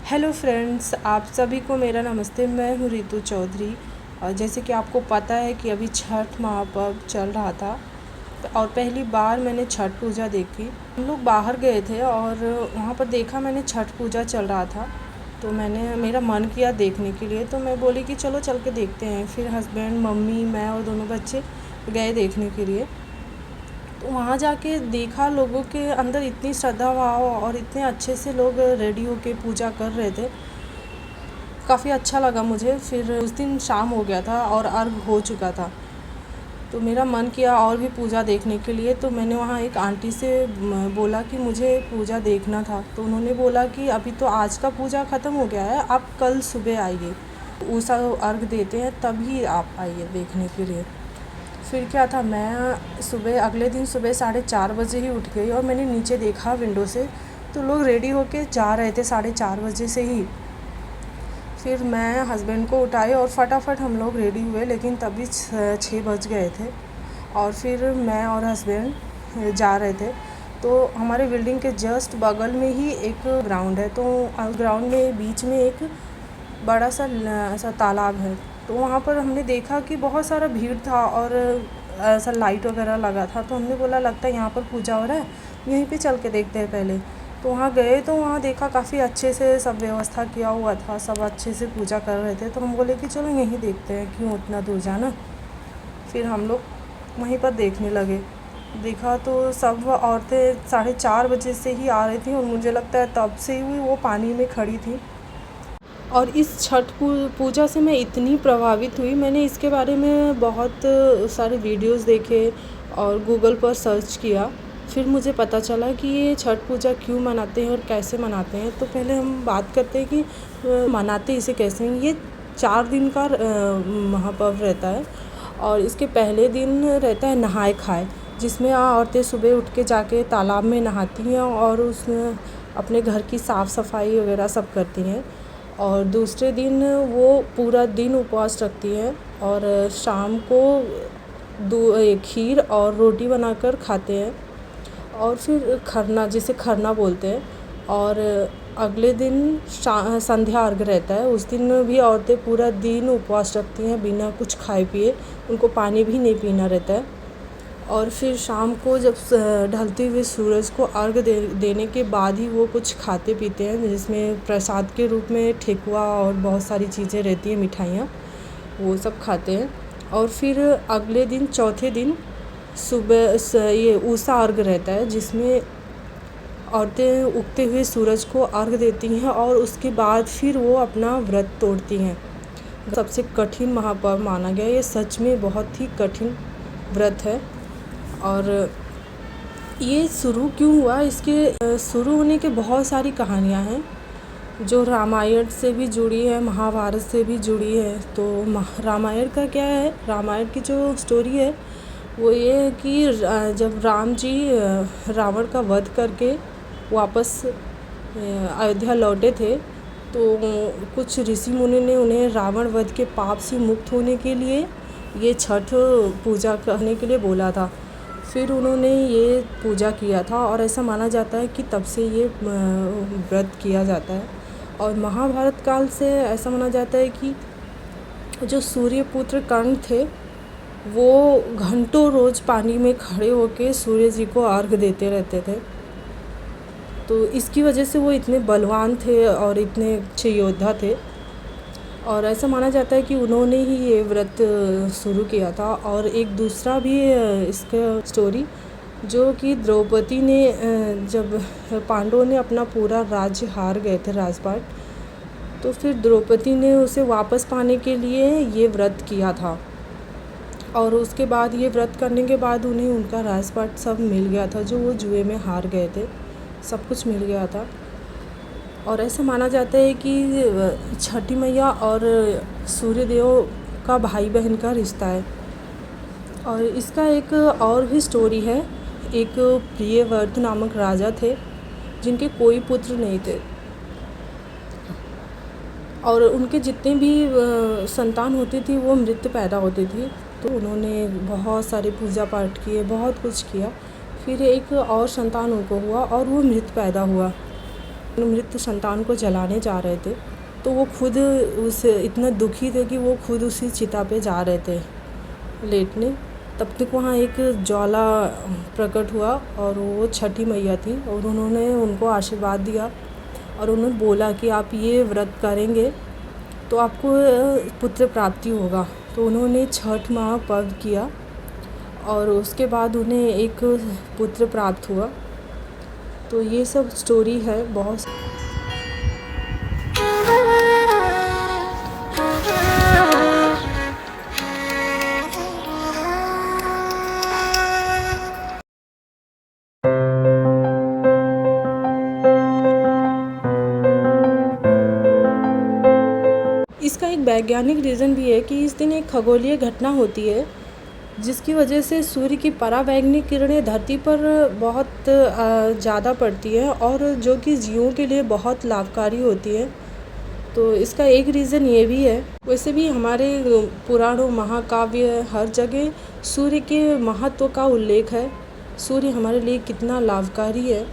Hello friends, आप सभी को मेरा नमस्ते। मैं हूँ रितु चौधरी। और जैसे कि आपको पता है कि अभी छठ महापर्व चल रहा था और पहली बार मैंने छठ पूजा देखी। हम लोग बाहर गए थे और वहाँ पर देखा मैंने छठ पूजा चल रहा था, तो मेरा मन किया देखने के लिए, तो मैं बोली कि चलो चल के देखते हैं। फिर हस्बैंड, मम्मी, मैं और दोनों बच्चे गए देखने के लिए। तो वहाँ जाके देखा लोगों के अंदर इतनी श्रद्धा भाव और इतने अच्छे से लोग रेडी होके पूजा कर रहे थे। काफ़ी अच्छा लगा मुझे। फिर उस दिन शाम हो गया था और अर्घ हो चुका था, तो मेरा मन किया और भी पूजा देखने के लिए। तो मैंने वहाँ एक आंटी से बोला कि मुझे पूजा देखना था। तो उन्होंने बोला कि अभी तो आज का पूजा ख़त्म हो गया है, आप कल सुबह आइए, उषा अर्घ देते हैं तभी आप आइए देखने के लिए। फिर क्या था, मैं अगले दिन सुबह 4:30 बजे ही उठ गई और मैंने नीचे देखा विंडो से, तो लोग रेडी होके जा रहे थे 4:30 बजे से ही। फिर मैं हस्बैंड को उठाए और फटाफट हम लोग रेडी हुए, लेकिन तभी 6 बज गए थे। और फिर मैं और हस्बैंड जा रहे थे, तो हमारे बिल्डिंग के जस्ट बगल में ही एक ग्राउंड है। तो ग्राउंड में बीच में एक बड़ा सा ऐसा तालाब है। तो वहाँ पर हमने देखा कि बहुत सारा भीड़ था और ऐसा लाइट वगैरह लगा था। तो हमने बोला लगता है यहाँ पर पूजा हो रहा है, यहीं पे चल के देखते हैं पहले। तो वहाँ गए तो वहाँ देखा काफ़ी अच्छे से सब व्यवस्था किया हुआ था, सब अच्छे से पूजा कर रहे थे। तो हम बोले कि चलो यहीं देखते हैं, क्यों उतना दूर जाना। फिर हम लोग वहीं पर देखने लगे। देखा तो सब औरतें 4:30 बजे से ही आ रही थी और मुझे लगता है तब से ही वो पानी में खड़ी थी। और इस छठ पूजा से मैं इतनी प्रभावित हुई, मैंने इसके बारे में बहुत सारे वीडियोस देखे और गूगल पर सर्च किया। फिर मुझे पता चला कि ये छठ पूजा क्यों मनाते हैं और कैसे मनाते हैं। तो पहले हम बात करते हैं कि मनाते इसे कैसे हैं। ये 4 दिन का महापर्व रहता है और इसके पहले दिन रहता है नहाए खाए, जिसमें औरतें सुबह उठ के जाके तालाब में नहाती हैं और उसमें अपने घर की साफ़ सफाई वगैरह सब करती हैं। और दूसरे दिन वो पूरा दिन उपवास रखती हैं और शाम को खीर और रोटी बनाकर खाते हैं। और फिर खरना, जिसे खरना बोलते हैं। और अगले दिन संध्या अर्घ रहता है। उस दिन भी औरतें पूरा दिन उपवास रखती हैं बिना कुछ खाए पिए, उनको पानी भी नहीं पीना रहता है। और फिर शाम को जब ढलते हुए सूरज को अर्घ देने के बाद ही वो कुछ खाते पीते हैं, जिसमें प्रसाद के रूप में ठेकुआ और बहुत सारी चीज़ें रहती हैं, मिठाइयाँ, वो सब खाते हैं। और फिर अगले दिन चौथे दिन सुबह ये उषा अर्घ रहता है, जिसमें औरतें उगते हुए सूरज को अर्घ देती हैं और उसके बाद फिर वो अपना व्रत तोड़ती हैं। सबसे कठिन महापर्व माना गया, ये सच में बहुत ही कठिन व्रत है। और ये शुरू क्यों हुआ, इसके शुरू होने के बहुत सारी कहानियाँ हैं जो रामायण से भी जुड़ी है, महाभारत से भी जुड़ी है। तो रामायण का क्या है, रामायण की जो स्टोरी है वो ये है कि जब राम जी रावण का वध करके वापस अयोध्या लौटे थे, तो कुछ ऋषि मुनि ने उन्हें रावण वध के पाप से मुक्त होने के लिए ये छठ पूजा करने के लिए बोला था। फिर उन्होंने ये पूजा किया था और ऐसा माना जाता है कि तब से ये व्रत किया जाता है। और महाभारत काल से ऐसा माना जाता है कि जो सूर्यपुत्र कर्ण थे वो घंटों रोज़ पानी में खड़े होकर सूर्य जी को अर्घ देते रहते थे। तो इसकी वजह से वो इतने बलवान थे और इतने अच्छे योद्धा थे। और ऐसा माना जाता है कि उन्होंने ही ये व्रत शुरू किया था। और एक दूसरा भी इसका स्टोरी, जो कि द्रौपदी ने जब पांडवों ने अपना पूरा राज्य हार गए थे, राजपाट, तो फिर द्रौपदी ने उसे वापस पाने के लिए ये व्रत किया था। और उसके बाद ये व्रत करने के बाद उन्हें उनका राजपाट सब मिल गया था, जो वो जुए में हार गए थे, सब कुछ मिल गया था। और ऐसा माना जाता है कि छठी मैया और सूर्यदेव का भाई बहन का रिश्ता है। और इसका एक और भी स्टोरी है। एक प्रियव्रत नामक राजा थे जिनके कोई पुत्र नहीं थे, और उनके जितने भी संतान होती थी वो मृत पैदा होती थी। तो उन्होंने बहुत सारे पूजा पाठ किए, बहुत कुछ किया। फिर एक और संतान उनको हुआ और वो मृत पैदा हुआ। मृत संतान को जलाने जा रहे थे, तो वो खुद उस इतना दुखी थे कि वो खुद उसी चिता पे जा रहे थे लेटने। तब तक वहाँ एक ज्वाला प्रकट हुआ और वो छठी मैया थी और उन्होंने उनको आशीर्वाद दिया और उन्होंने बोला कि आप ये व्रत करेंगे तो आपको पुत्र प्राप्ति होगा। तो उन्होंने छठ महापर्व किया और उसके बाद उन्हें एक पुत्र प्राप्त हुआ। तो ये सब स्टोरी है बहुत। इसका एक वैज्ञानिक रीज़न भी है कि इस दिन एक खगोलीय घटना होती है जिसकी वजह से सूर्य की परावैंगनिक किरणें धरती पर बहुत ज़्यादा पड़ती हैं और जो कि जीवों के लिए बहुत लाभकारी होती है। तो इसका एक रीज़न ये भी है। वैसे भी हमारे पुराणों महाकाव्य हर जगह सूर्य के महत्व का उल्लेख है, सूर्य हमारे लिए कितना लाभकारी है।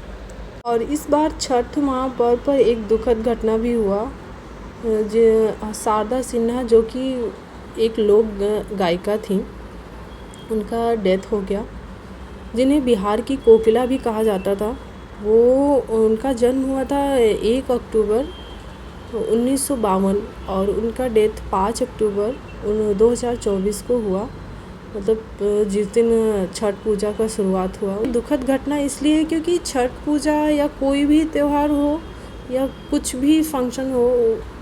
और इस बार छठ महापर्व पर एक दुखद घटना भी हुआ। जो शारदा सिन्हा जो कि एक लोक गायिका थी, उनका डेथ हो गया, जिन्हें बिहार की कोकिला भी कहा जाता था। वो उनका जन्म हुआ था 1 अक्टूबर 1952 और उनका डेथ 5 अक्टूबर 2024 को हुआ, मतलब जिस दिन छठ पूजा का शुरुआत हुआ। दुखद घटना इसलिए क्योंकि छठ पूजा या कोई भी त्यौहार हो या कुछ भी फंक्शन हो,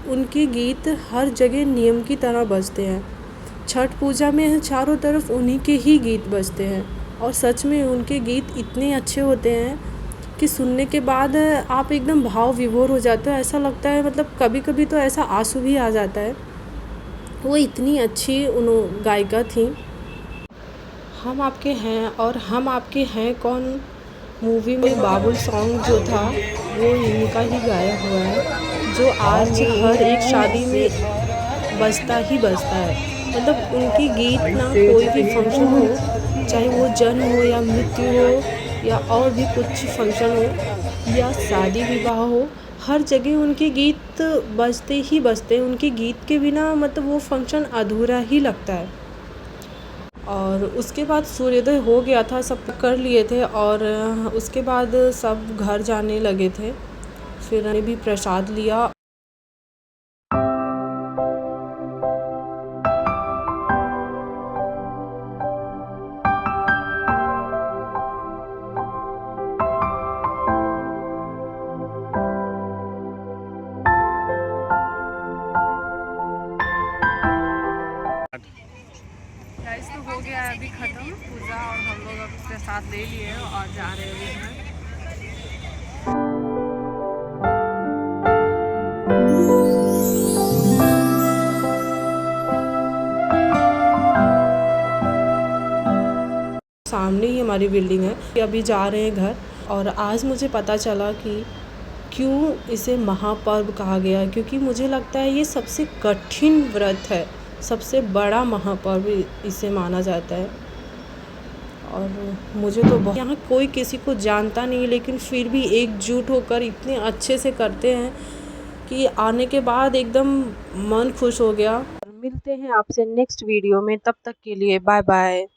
उनके गीत हर जगह नियम की तरह बजते हैं। छठ पूजा में चारों तरफ उन्हीं के ही गीत बजते हैं और सच में उनके गीत इतने अच्छे होते हैं कि सुनने के बाद आप एकदम भाव विभोर हो जाते हो। ऐसा लगता है, मतलब कभी कभी तो ऐसा आंसू भी आ जाता है। वो इतनी अच्छी गायिका थी। हम आपके हैं और हम आपके हैं कौन मूवी में बाबुल सॉन्ग जो था वो इनका ही गाया हुआ है, जो आज हर एक शादी में बजता ही बजता है। मतलब उनकी गीत ना कोई भी फंक्शन हो, चाहे वो जन्म हो या मृत्यु हो या और भी कुछ फंक्शन हो या शादी विवाह हो, हर जगह उनके गीत बजते ही बजते हैं। उनके गीत के बिना मतलब वो फंक्शन अधूरा ही लगता है। और उसके बाद सूर्योदय हो गया था, सब कर लिए थे और उसके बाद सब घर जाने लगे थे। फिर हमने भी प्रसाद लिया। गाइस तो हो गया है अभी ख़त्म पूजा और हम लोग अब प्रसाद ले लिए और जा रहे हैं घर। सामने ही हमारी बिल्डिंग है। अभी जा रहे हैं घर और आज मुझे पता चला कि क्यों इसे महापर्व कहा गया, क्योंकि मुझे लगता है ये सबसे कठिन व्रत है, सबसे बड़ा महापर्व इसे माना जाता है। और मुझे तो यहाँ कोई किसी को जानता नहीं, लेकिन फिर भी एकजुट होकर इतने अच्छे से करते हैं कि आने के बाद एकदम मन खुश हो गया। मिलते हैं आपसे नेक्स्ट वीडियो में, तब तक के लिए बाय बाय।